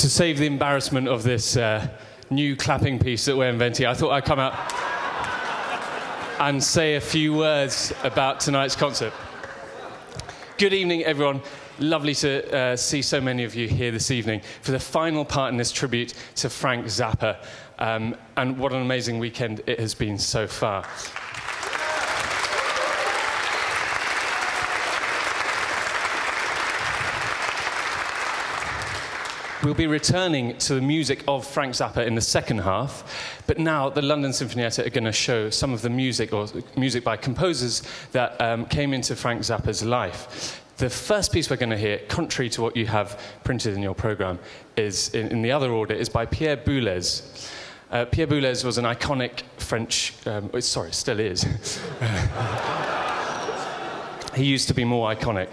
To save the embarrassment of this new clapping piece that we're inventing, I thought I'd come out and say a few words about tonight's concert. Good evening, everyone. Lovely to see so many of you here this evening for the final part in this tribute to Frank Zappa. And what an amazing weekend it has been so far. We'll be returning to the music of Frank Zappa in the second half, but now the London Sinfonietta are going to show some of the music, or music by composers, that came into Frank Zappa's life. The first piece we're going to hear, contrary to what you have printed in your programme, is, in the other order, is by Pierre Boulez. Pierre Boulez was an iconic French... sorry, still is. He used to be more iconic.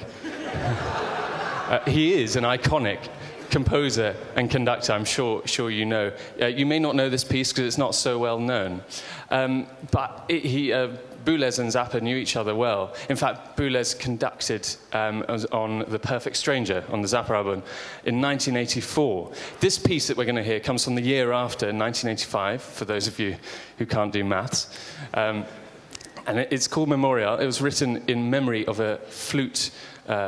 He is an iconic composer and conductor, I'm sure you know. You may not know this piece because it's not so well known. But Boulez and Zappa knew each other well. In fact, Boulez conducted on The Perfect Stranger, on the Zappa album, in 1984. This piece that we're going to hear comes from the year after, 1985, for those of you who can't do maths. And it's called Memorial. It was written in memory of a flute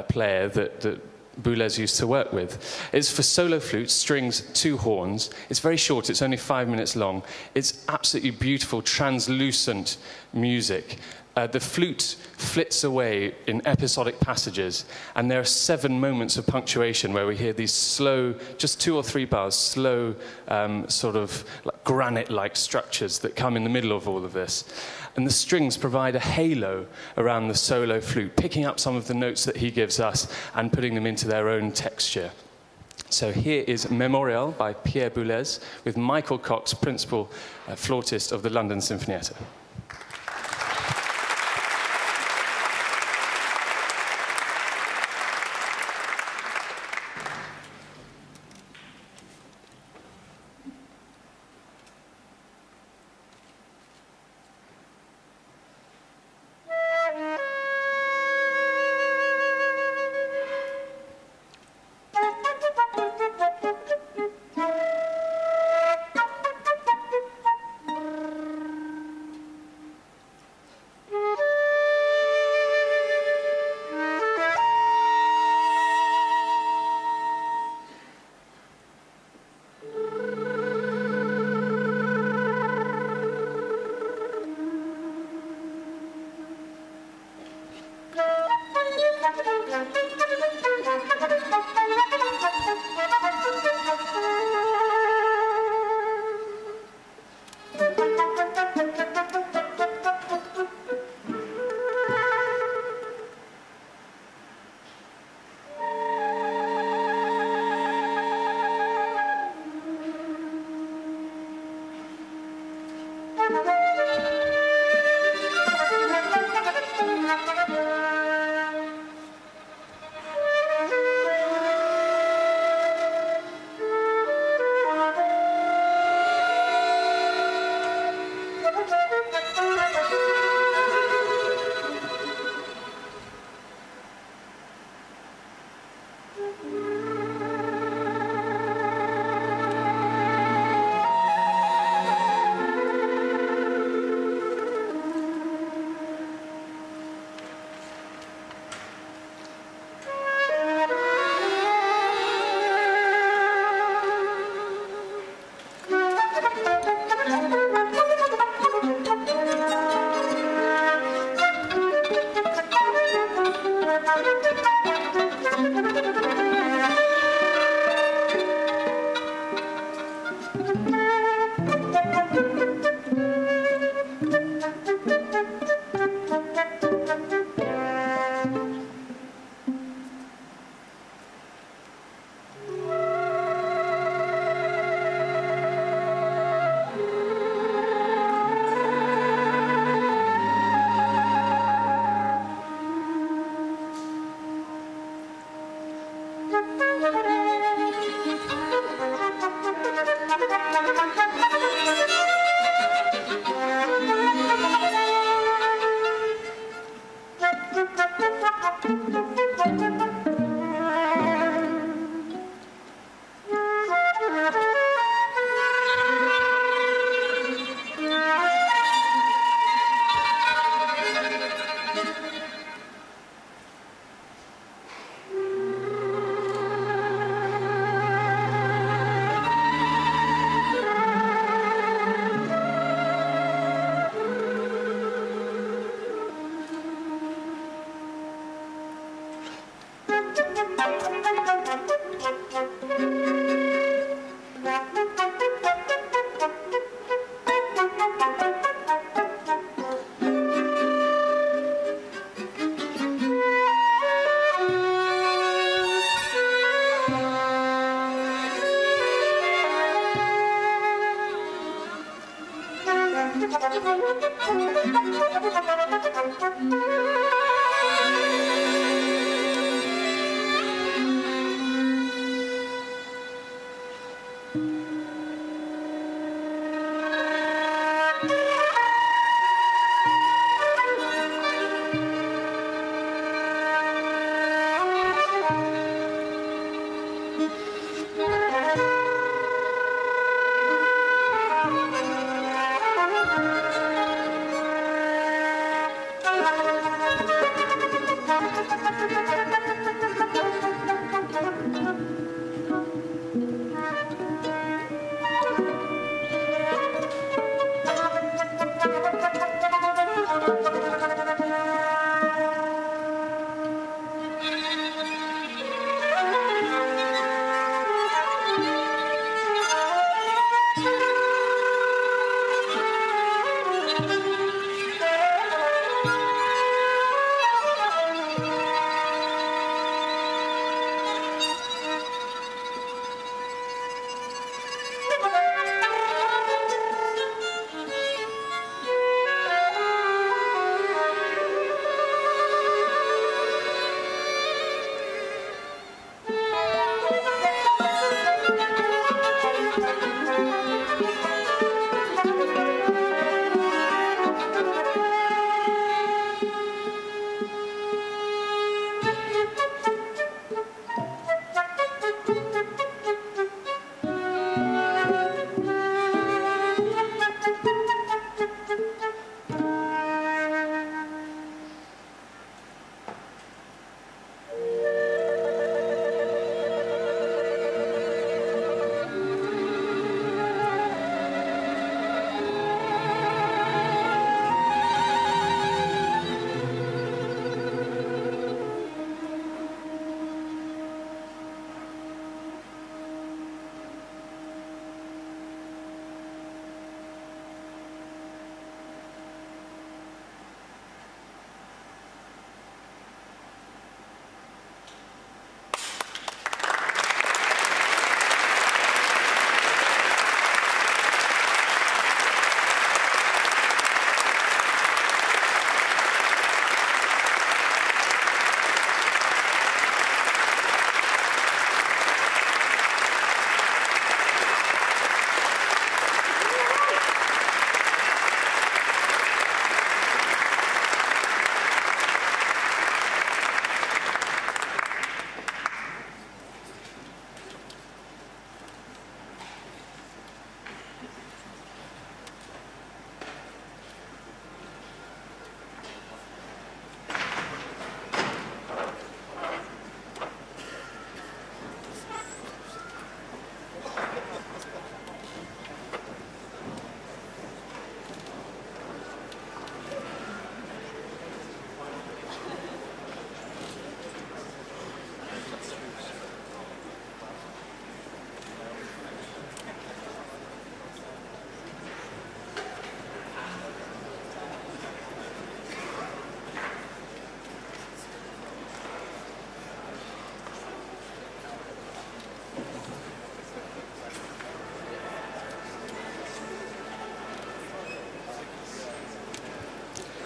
player that Boulez used to work with. It's for solo flute, strings, 2 horns. It's very short, it's only 5 minutes long. It's absolutely beautiful, translucent music. The flute flits away in episodic passages, and there are 7 moments of punctuation where we hear these slow, just 2 or 3 bars, slow, sort of like granite-like structures that come in the middle of all of this. And the strings provide a halo around the solo flute, picking up some of the notes that he gives us and putting them into their own texture. So here is Memorial by Pierre Boulez with Michael Cox, principal flautist of the London Sinfonietta.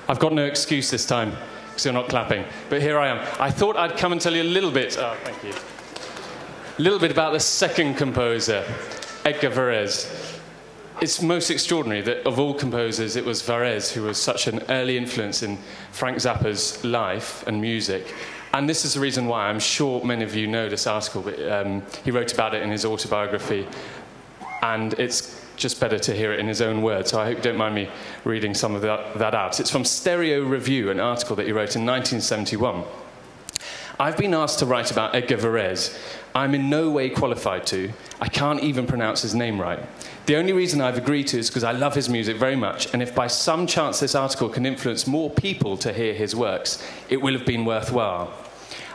I've got no excuse this time, because you're not clapping. But here I am. I thought I'd come and tell you a little bit, thank you. A little bit about the second composer, Edgar Varèse. It's most extraordinary that of all composers, it was Varèse who was such an early influence in Frank Zappa's life and music. And this is the reason why. I'm sure many of you know this article, but he wrote about it in his autobiography, and it's just better to hear it in his own words, so I hope you don't mind me reading some of that out. It's from Stereo Review, an article that he wrote in 1971. I've been asked to write about Edgar Varèse. I'm in no way qualified to. I can't even pronounce his name right. The only reason I've agreed to is because I love his music very much, and if by some chance this article can influence more people to hear his works, it will have been worthwhile.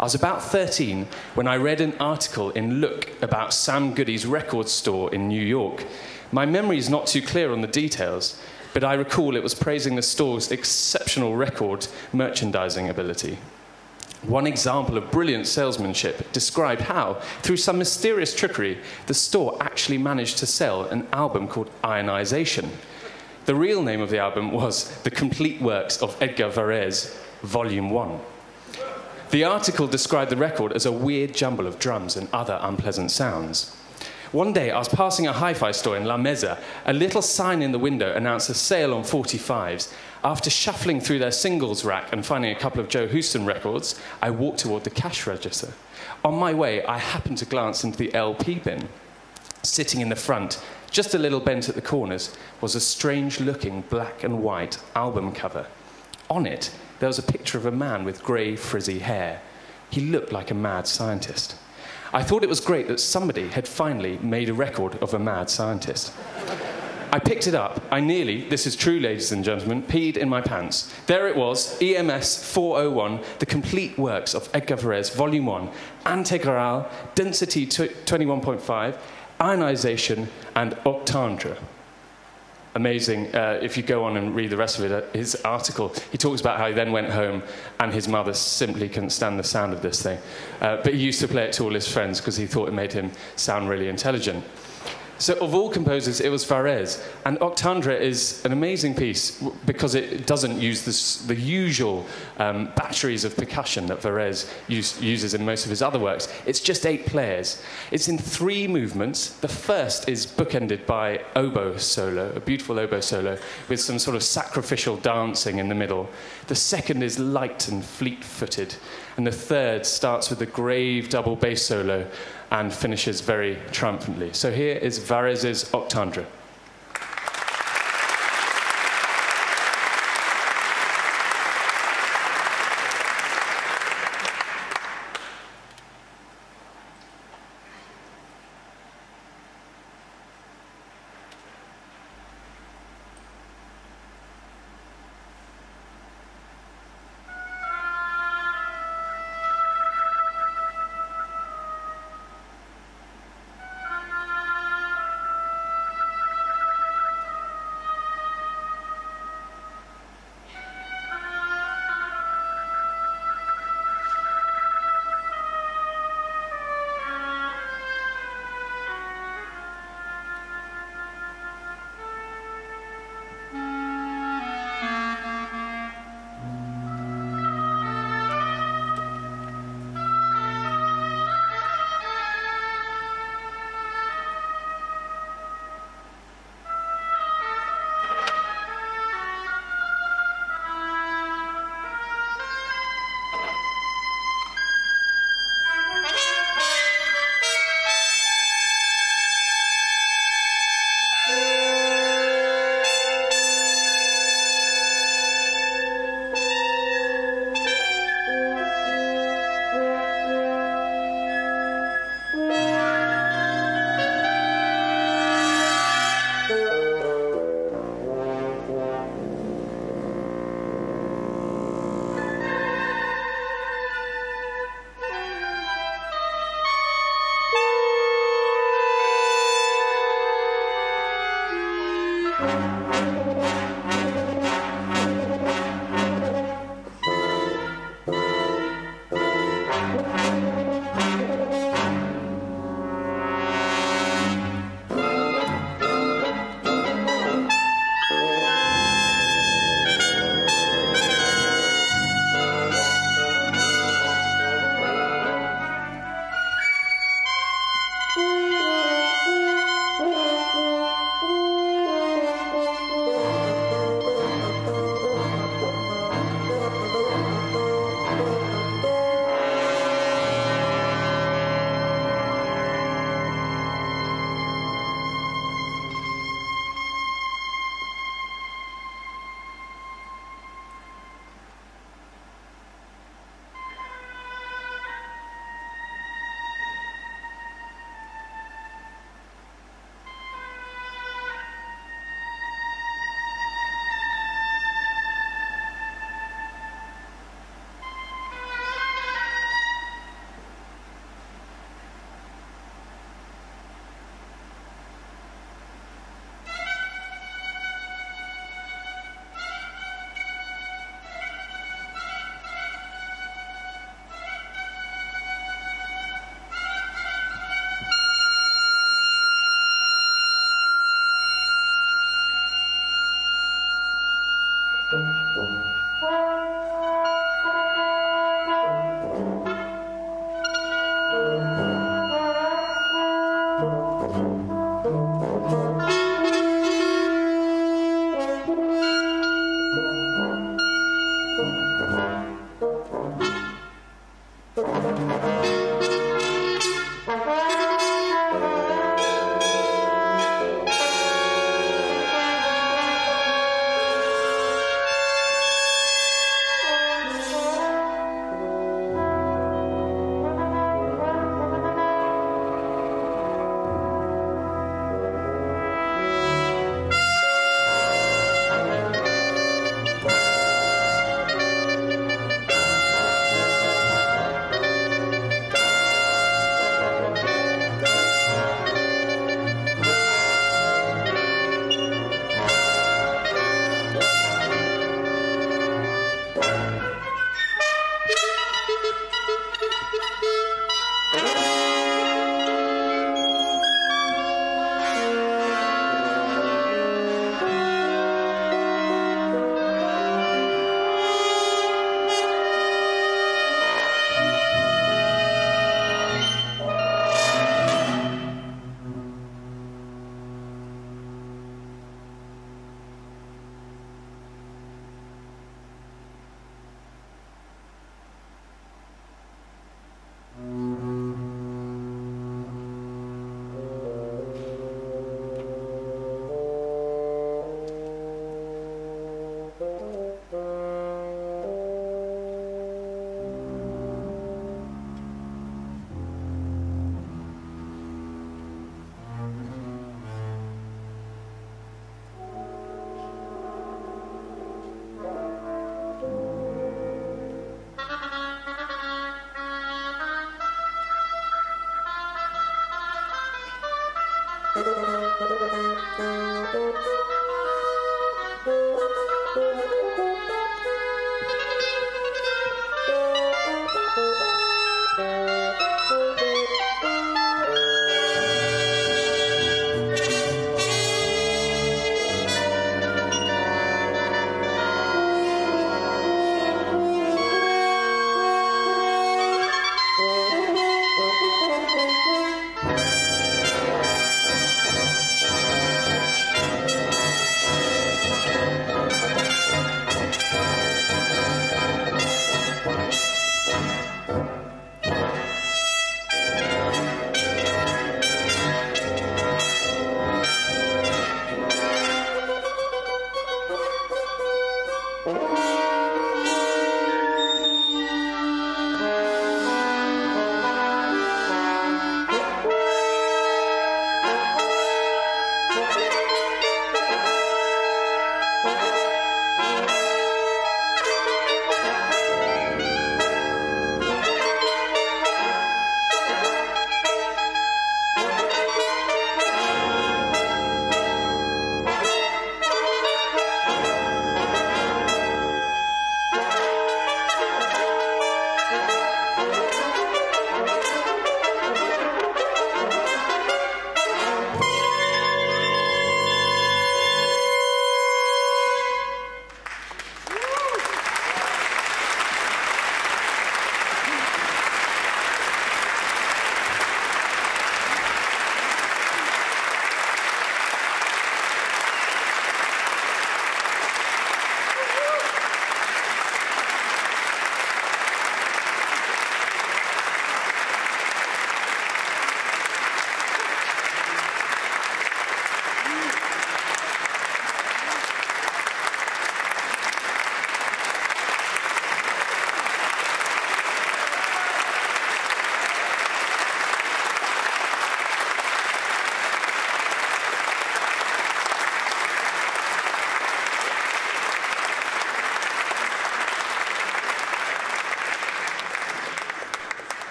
I was about 13 when I read an article in Look about Sam Goody's record store in New York. My memory is not too clear on the details, but I recall it was praising the store's exceptional record merchandising ability. One example of brilliant salesmanship described how, through some mysterious trickery, the store actually managed to sell an album called Ionization. The real name of the album was The Complete Works of Edgar Varèse, Volume 1. The article described the record as a weird jumble of drums and other unpleasant sounds. One day, I was passing a hi-fi store in La Mesa. A little sign in the window announced a sale on 45s. After shuffling through their singles rack and finding a couple of Joe Houston records, I walked toward the cash register. On my way, I happened to glance into the LP bin. Sitting in the front, just a little bent at the corners, was a strange-looking black and white album cover. On it, there was a picture of a man with grey, frizzy hair. He looked like a mad scientist. I thought it was great that somebody had finally made a record of a mad scientist. I picked it up. I nearly, this is true, ladies and gentlemen, peed in my pants. There it was, EMS 401, The Complete Works of Edgar Varèse, Volume 1, Intégrale, Density 21.5, Ionization, and Octandre. Amazing. If you go on and read the rest of it, his article, he talks about how he then went home and his mother simply couldn't stand the sound of this thing. But he used to play it to all his friends because he thought it made him sound really intelligent. So of all composers, it was Varèse. And Octandre is an amazing piece because it doesn't use the usual batteries of percussion that Varèse uses in most of his other works. It's just 8 players. It's in 3 movements. The first is bookended by oboe solo, a beautiful oboe solo, with some sort of sacrificial dancing in the middle. The second is light and fleet-footed. And the third starts with a grave double bass solo and finishes very triumphantly. So here is Varèse's Octandre.